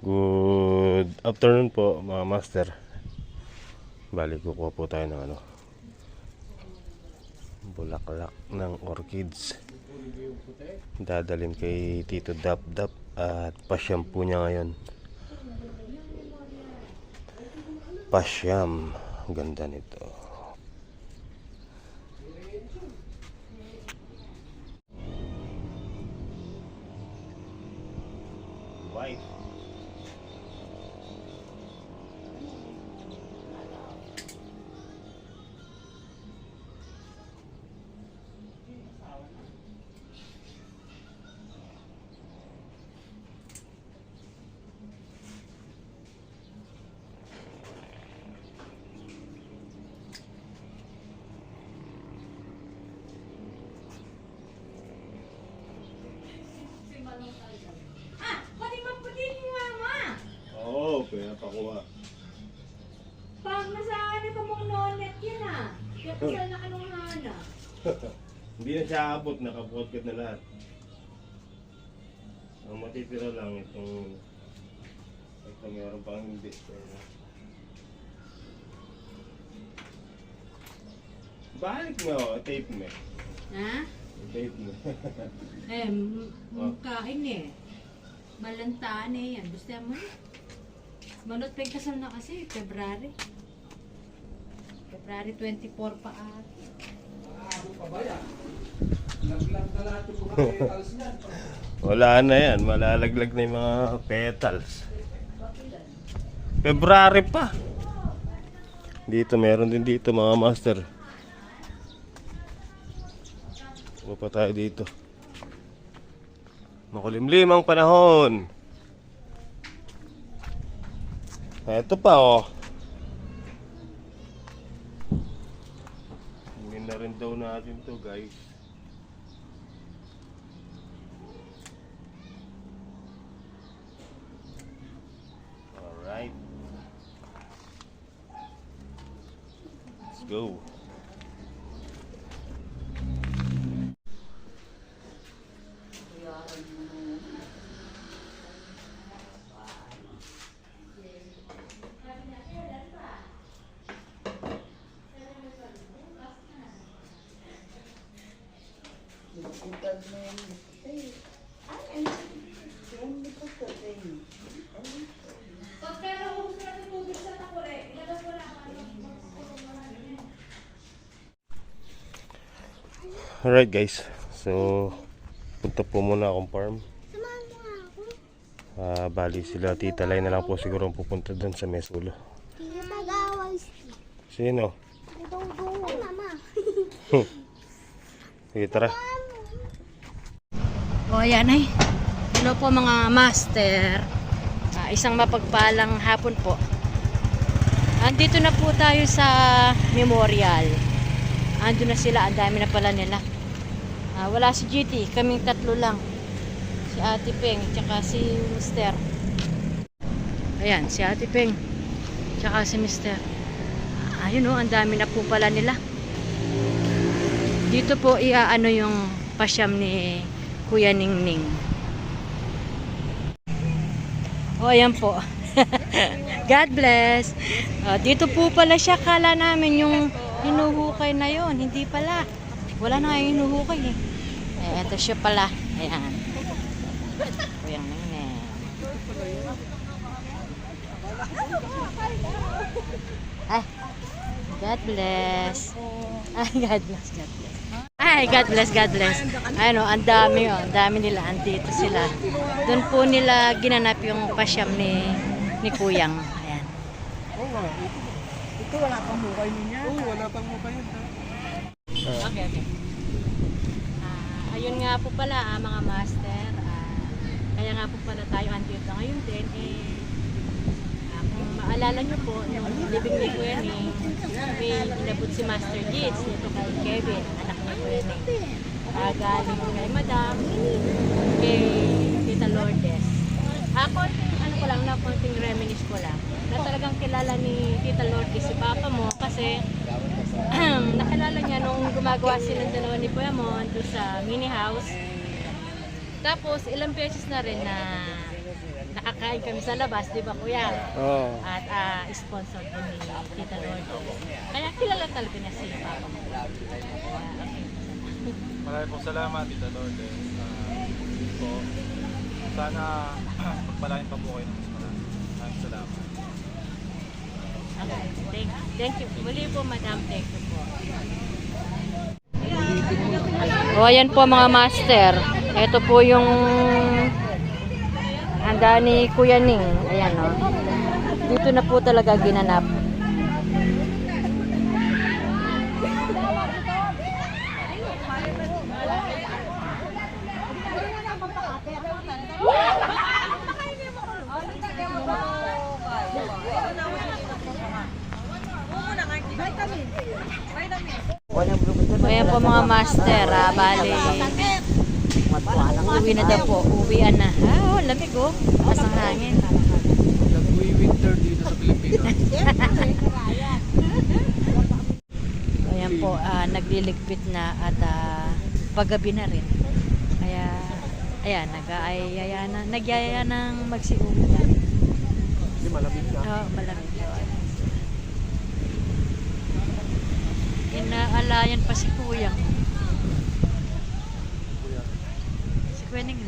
Good afternoon po mga master. Bali kukuha po tayo ng bulaklak ng orchids. Dadalhin kay Tito Dap Dap at pasyam po niya ngayon. Pasyam. Ganda nito. White. Kaya pakuha. Pag nasaan ka mong nonet yan kaya pasal na kanong hana. Hindi na siya abot, nakapotkad na lahat. Ang matitira lang itong meron pang hindi. Balik mo, tape mo. Ha? Tape mo. Kain Malantaan yan. Gusto mo Manot pa kasal na kasi, February 24 pa at. Wala na yan, malalaglag na yung mga petals. February pa. Dito, meron din dito mga master. Huwag pa tayo dito. Makulimlim ang panahon. Ito pa Hindi na rin daw natin to guys. Alright. Let's go. Alright guys, so punta po muna akong farm. Bali sila Tita Lai na lang po siguro pupunta doon sa Mesulo. Sino? Mama. Sige, tara. Ayan Hello po mga master. Isang mapagpalang hapon po. Andito na po tayo sa Memorial. Ando na sila, ang dami na pala nila. Wala si GT, kaming tatlo lang. Si Ate Peng, tsaka si Mister. Ayan, si Ate Peng, tsaka si Mister. Ayun ang dami na po pala nila. Dito po iaano yung pasyam ni Kuya Ningning. Ayan po. God bless. Dito po pala siya, kala namin yung hinuhukay na yon, hindi pala. Wala na yung hinuhukay ito siya pala. Ayan. Kuyang Ningning. God bless. God bless, God bless. God bless, God bless. Ang dami ang dami nila, andito sila. Doon po nila ginanap yung pasyam ni Kuyang. Ayan. Ito wala pang mukay niya. Wala pang mukay niya. Okay. Ayun nga po pala mga master. Kaya nga po pala tayo andito ngayon din. Kung maalala nyo po, yung libing ni Kuya Ning, may inabot si Master Gitz nito kay Kevin, anak ni Kuya Ning. Galing kay Madam, kay Tita Lourdes. Konting reminisce ko lang. Na talagang kilala ni Tita Lourdes si Papa mo kasi nakilala niya nung gumagawa silang dalawa ni Kuya Mon doon sa mini house. Tapos, ilang beses na rin na nakakain kami sa labas, di ba kuya? Oo. At sponsor din ni Tita Lourdes. Kaya kilala talaga niya si Papa mo. Maraming pong salamat, Tita Lourdes. Po, sana pagpalain pa po kayo ng mas marami. Maraming salamat. Okay. Thank you. Muli po, Madam. Thank you po. O, ayan po mga master. Ito po yung handa ni Kuya Ning. Ayan o. Dito na po talaga ginanap. Ayan po mga master. Bali. Uwi na daw po. Uwian na. Lamig oh. Pasang hangin. Nag-winter dito sa Pilipinas. Ayan po, nagliligpit na at paggabi na rin. Kaya, ayan, nagyaya ng magsiuwi na. Hindi malamig ka. Oo, malamig po. Inaalayan pa si Kuya. Si Kuya Ning.